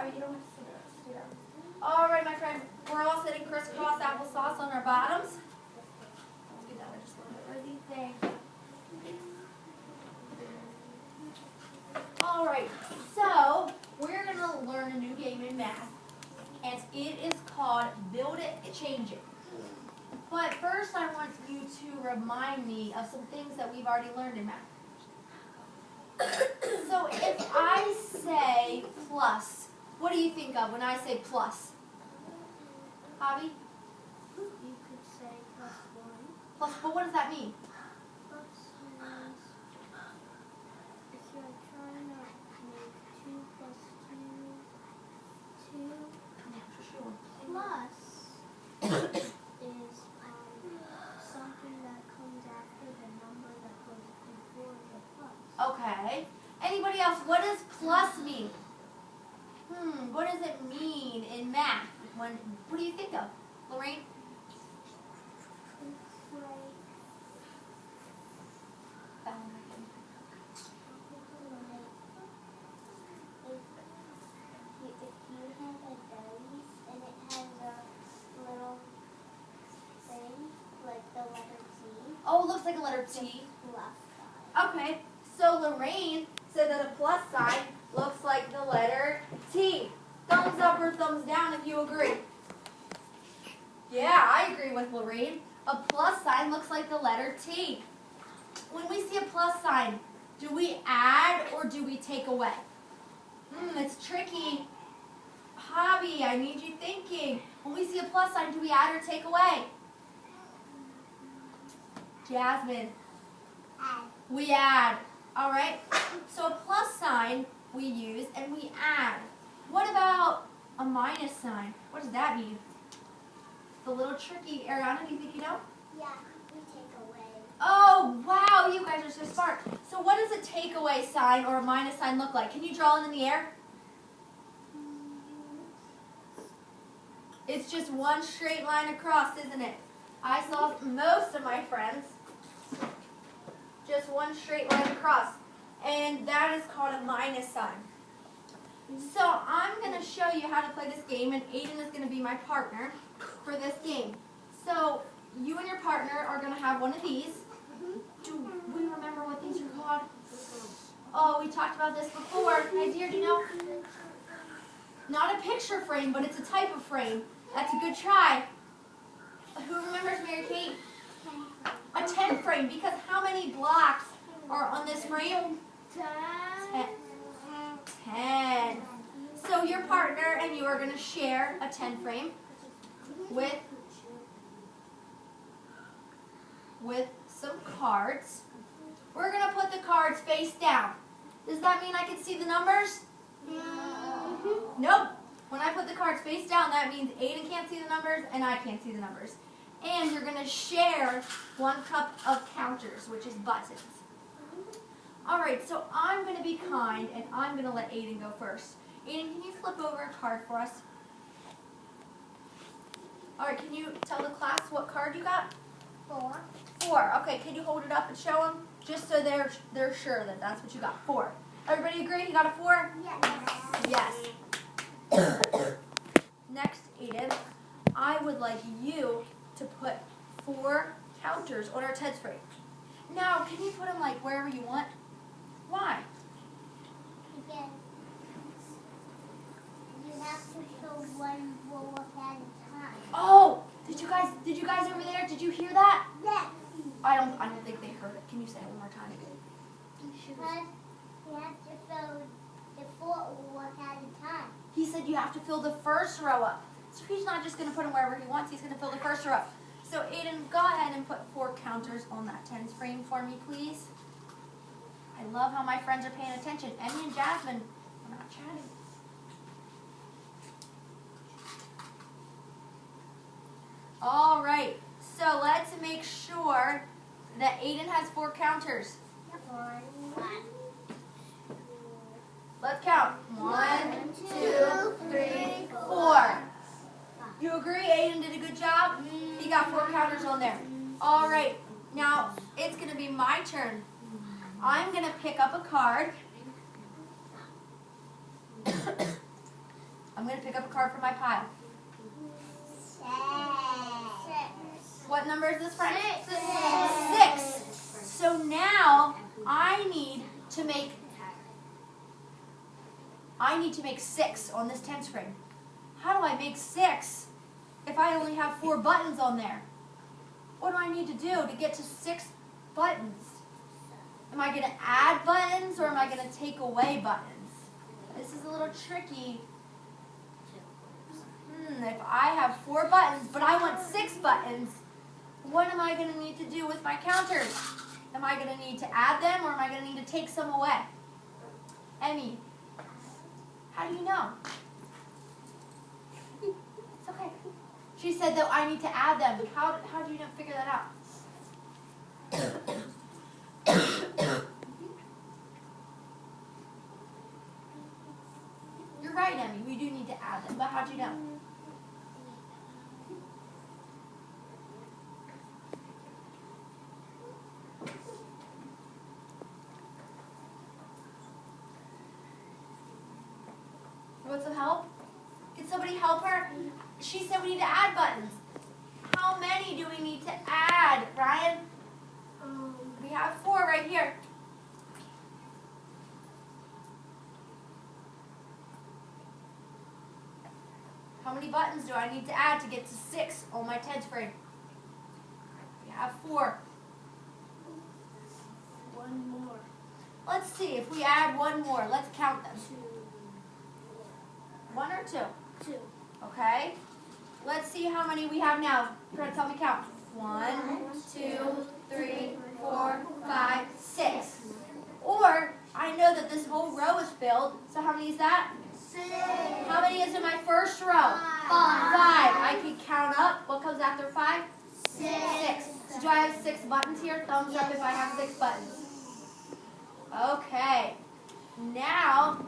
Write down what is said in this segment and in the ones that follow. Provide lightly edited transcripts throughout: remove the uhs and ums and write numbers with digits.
Abby, you don't have to sit down. All right, my friend. We're all sitting crisscross applesauce on our bottoms. Let's do that just a little bit, Rosie. Thank you. All right, so we're going to learn a new game in math, and it is called Build It, Change It. But first I want you to remind me of some things that we've already learned in math. So if I say plus, what do you think of when I say plus? Javi? You could say plus 1. Plus, but what does that mean? Plus means if you're trying to make 2 plus 2, 2 plus is something that comes after the number that goes before the plus. Okay. Anybody else? What does plus mean? What does it mean in math? What do you think of? Lorraine? It's like if you have a dice and it has a little thing like the letter T. Oh, it looks like a letter T. Plus side. Okay. So Lorraine said that a plus sign looks like the letter T. Thumbs up or thumbs down if you agree. Yeah, I agree with Lorraine. A plus sign looks like the letter T. When we see a plus sign, do we add or do we take away? It's tricky. Javi, I need you thinking. When we see a plus sign, do we add or take away? Jasmine. Add. We add. All right. So a plus sign we use and we add. What about a minus sign? What does that mean? It's a little tricky. Ariana, do you think you know? Yeah, we take away. Oh, wow. You guys are so smart. So what does a takeaway sign or a minus sign look like? Can you draw it in the air? It's just one straight line across, isn't it? I saw most of my friends just one straight line across. And that is called a minus sign. So I'm going to show you how to play this game, and Aiden is going to be my partner for this game. So you and your partner are going to have one of these. Do we remember what these are called? Oh, we talked about this before. My dear, do you know? Not a picture frame, but it's a type of frame. That's a good try. Who remembers, Mary Kate? A 10 frame, because how many blocks are on this frame? 10. So your partner and you are going to share a 10 frame with some cards. We're going to put the cards face down. Does that mean I can see the numbers? Nope. When I put the cards face down, that means Aiden can't see the numbers and I can't see the numbers. And you're going to share 1 cup of counters, which is buttons. All right, so I'm going to be kind and I'm going to let Aiden go first. Aiden, can you flip over a card for us? All right, can you tell the class what card you got? 4. 4. Okay, can you hold it up and show them? Just so they're sure that that's what you got. 4. Everybody agree? You got a 4? Yes. Yes. Next, Aiden, I would like you to put 4 counters on our TEDS frame. Now, can you put them like wherever you want? Why? Because you have to show 1 row at a time. Oh, did you guys over there? Did you hear that? Yes. I don't think they heard it. Can you say it one more time? Because you have to fill the 4 rows at a time. He said you have to fill the first row up. So he's not just going to put them wherever he wants. He's going to fill the first row up. So Aiden, go ahead and put 4 counters on that TEDS frame for me, please. I love how my friends are paying attention. Emmy and Jasmine are not chatting. All right. So let's make sure that Aiden has 4 counters. 1. Let's count. 1, 2, 3, 4. You agree Aiden did a good job? He got 4 counters on there. All right. Now, it's going to be my turn. I'm going to pick up a card. I'm going to pick up a card from my pile. 6. What number is this, friend? 6. 6. So now I need to make 6 on this 10 string. How do I make 6 if I only have 4 buttons on there? What do I need to do to get to 6 buttons? Am I going to add buttons or am I going to take away buttons? This is a little tricky. If I have 4 buttons, but I want 6 buttons, what am I going to need to do with my counters? Am I going to need to add them or am I going to need to take some away? Emmy, how do you know? It's okay. She said that I need to add them. How do you figure that out? You're right, Emmy. We do need to add them, but how'd you know? You want some help? Can somebody help her? She said we need to add buttons. How many do we need to add, Brian? We have 4 right here. How many buttons do I need to add to get to 6 on my 10 string? We have 4. 1 more. Let's see if we add 1 more. Let's count them. 1 or 2? 2. Okay. Let's see how many we have now. Fred, tell me count. 1, 2, 3, 4, 5, 6. Or, I know that this whole row is filled. So how many is that? 6. How many is in my first row? 5. 5. I can count up. What comes after 5? 6. 6. So do I have 6 buttons here? Thumbs up if I have 6 buttons. Okay. Now,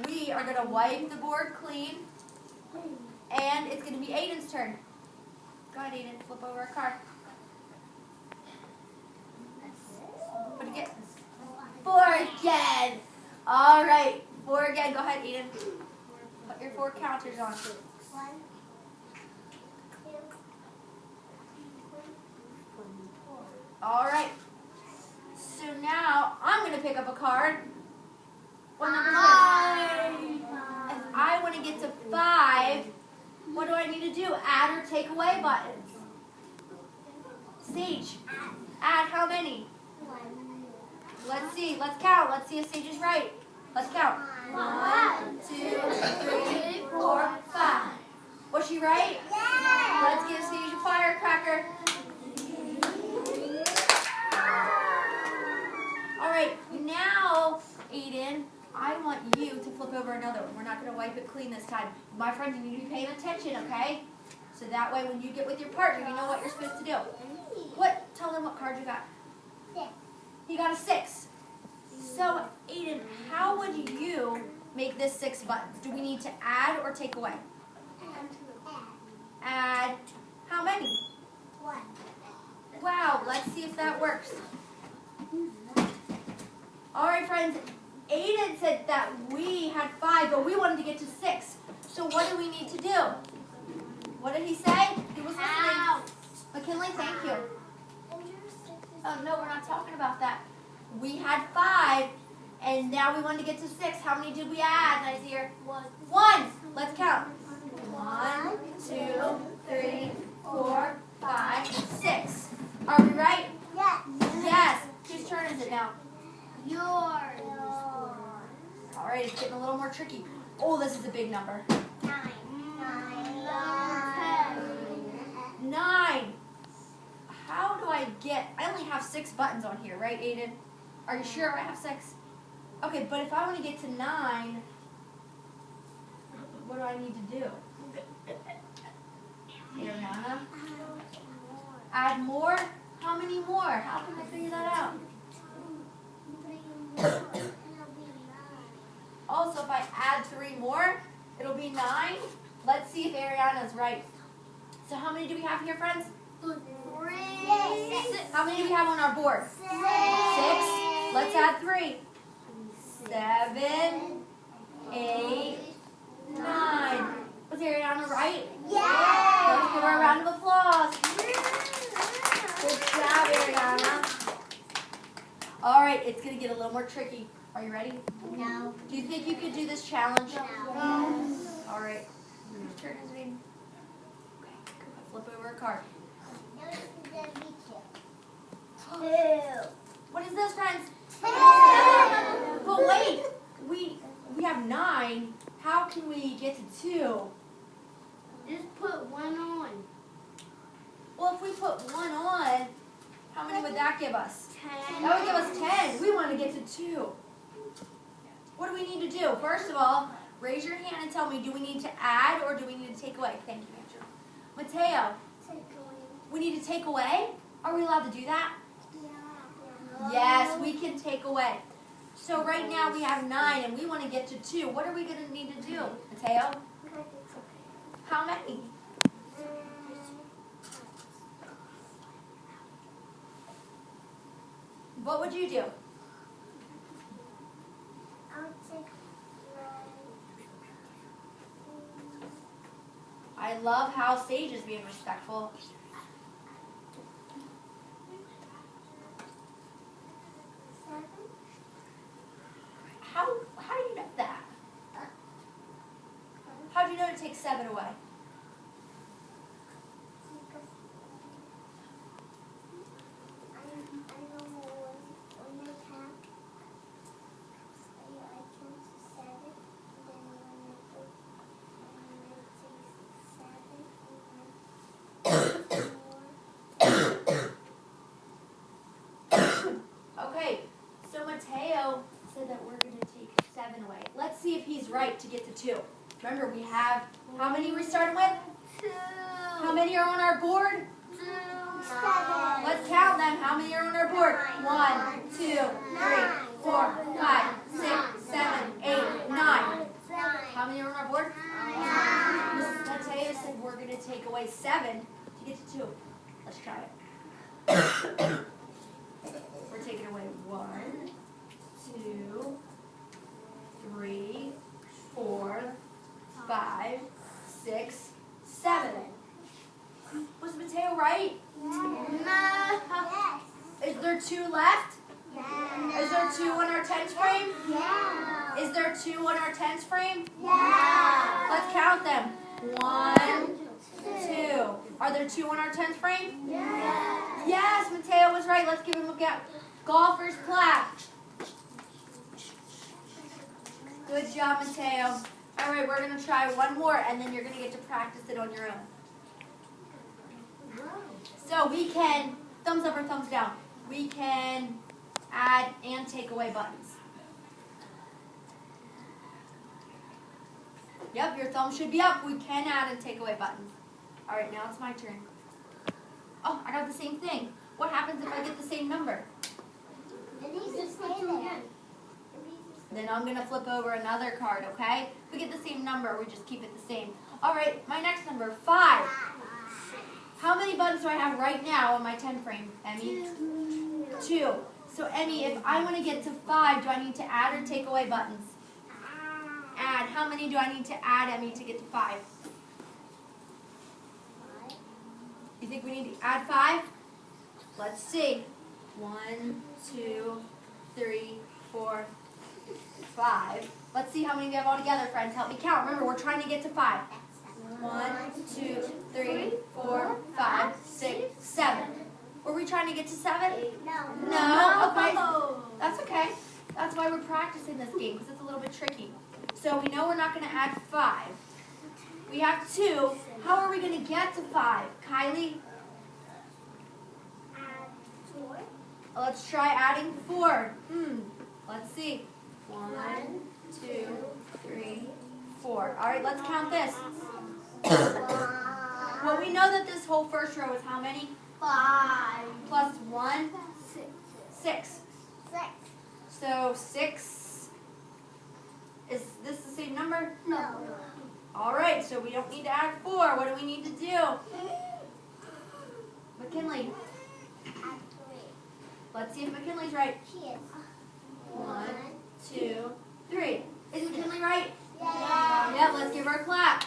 we are going to wipe the board clean. And it's going to be Aiden's turn. Go ahead, Aiden. Flip over a card. What did you get? 4 again. All right. 4 again. Go ahead, Aiden. Put your 4 counters on. 1, 2, 4. All right. So now I'm going to pick up a card. What number is this? If I want to get to 5, what do I need to do? Add or take away buttons? Sage, add how many? 1. Let's see. Let's count. Let's see if Sage is right. Let's count. 1, 2, 3, 4, 5. Was she right? Let's give Sage a firecracker. All right. Now, Aiden, I want you to flip over another one. We're not going to wipe it clean this time. My friends, you need to be paying attention, okay? So that way when you get with your partner, you know what you're supposed to do. What? Tell them what card you got. 6. You got a 6. So, Aiden, how would you make this 6 buttons? Do we need to add or take away? Add how many? 1. Wow, let's see if that works. All right, friends. Aiden said that we had 5, but we wanted to get to 6. So what do we need to do? What did he say? He was listening. McKinley, thank you. Oh, no, we're not talking about that. We had 5, and now we wanted to get to 6. How many did we add, Nazir? 1. 1. Let's count. 1, 2, 3, 4, 5, 6. Are we right? Yes. Yes. Whose turn is it now? Yours. All right, it's getting a little more tricky. Oh, this is a big number. 9. 9. How do I get... I only have 6 buttons on here, right, Aiden? Are you sure I have 6? Okay, but if I want to get to 9, what do I need to do? Ariana? Add more? How many more? How can I figure that out? Oh, so if I add 3 more, it'll be 9? Let's see if Ariana's right. So how many do we have here, friends? 3. How many do we have on our board? 6. Let's add 3. 7, 8, it's going to get a little more tricky. Are you ready? No. Do you think you could do this challenge? No. All right. Whose turn is it? Okay, flip over a card. What is this, friends? But wait, we have 9. How can we get to 2? Just put 1 on. Well, if we put 1 on, how many would that give us? 10. That would give us 10. We want to get to 2. What do we need to do? First of all, raise your hand and tell me, do we need to add or do we need to take away? Thank you, Andrew. Mateo, we need to take away? Are we allowed to do that? Yes, we can take away. So right now we have 9 and we want to get to 2. What are we going to need to do, Mateo? How many? What would you do? I love how Sage is being respectful. How do you know that? How do you know to take 7 away? Okay, so Mateo said that we're going to take 7 away. Let's see if he's right to get to 2. Remember, we have, how many we started with? 2. How many are on our board? 2. Let's count them. How many are on our board? 1, 2, 3, 4, 5, 6, 7, 8, 9. How many are on our board? 9. Mateo said we're going to take away 7 to get to 2. Let's try it. We're taking away 1, 2, 3, 4, 5, 6, 7. Was Mateo right? Yes. Is there 2 left? Is there 2 on our tens frame? Yeah. Is there 2 on our tens frame? Yeah. Let's count them. 1, 2. Are there 2 on our tens frame? Yeah. Yes, Mateo was right. Let's give him a golfer's clap. Good job, Mateo. All right, we're going to try one more, and then you're going to get to practice it on your own. So we can, thumbs up or thumbs down, we can add and take away buttons. Yep, your thumb should be up. We can add and take away buttons. All right, now it's my turn. Oh, I got the same thing. What happens if I get the same number? It needs to stay there. Then I'm going to flip over another card, okay? If we get the same number, we just keep it the same. All right, my next number, 5. How many buttons do I have right now on my 10 frame, Emmy? 2. So, Emmy, if I want to get to 5, do I need to add or take away buttons? Add. How many do I need to add, Emmy, to get to 5? You think we need to add 5? Let's see. 1, 2, 3, 4, 5. Let's see how many we have all together, friends. Help me count. Remember, we're trying to get to 5. 1, 2, 3, 4, 5, 6, 7. Were we trying to get to 7? No. No? Okay. That's okay. That's why we're practicing this game, because it's a little bit tricky. So we know we're not going to add 5. We have 2. How are we going to get to 5? Kylie? Add 4. Let's try adding 4. Let's see. 1, 2, 3, 4. All right, let's count this. Well, we know that this whole first row is how many? 5. Plus 1? 6. 6. So 6, is this the same number? No. All right, so we don't need to add 4. What do we need to do? McKinley, Add 3. let's see if McKinley's right. She is. 1, 2, 3. Is McKinley right? Yeah. Yeah, let's give her a clap.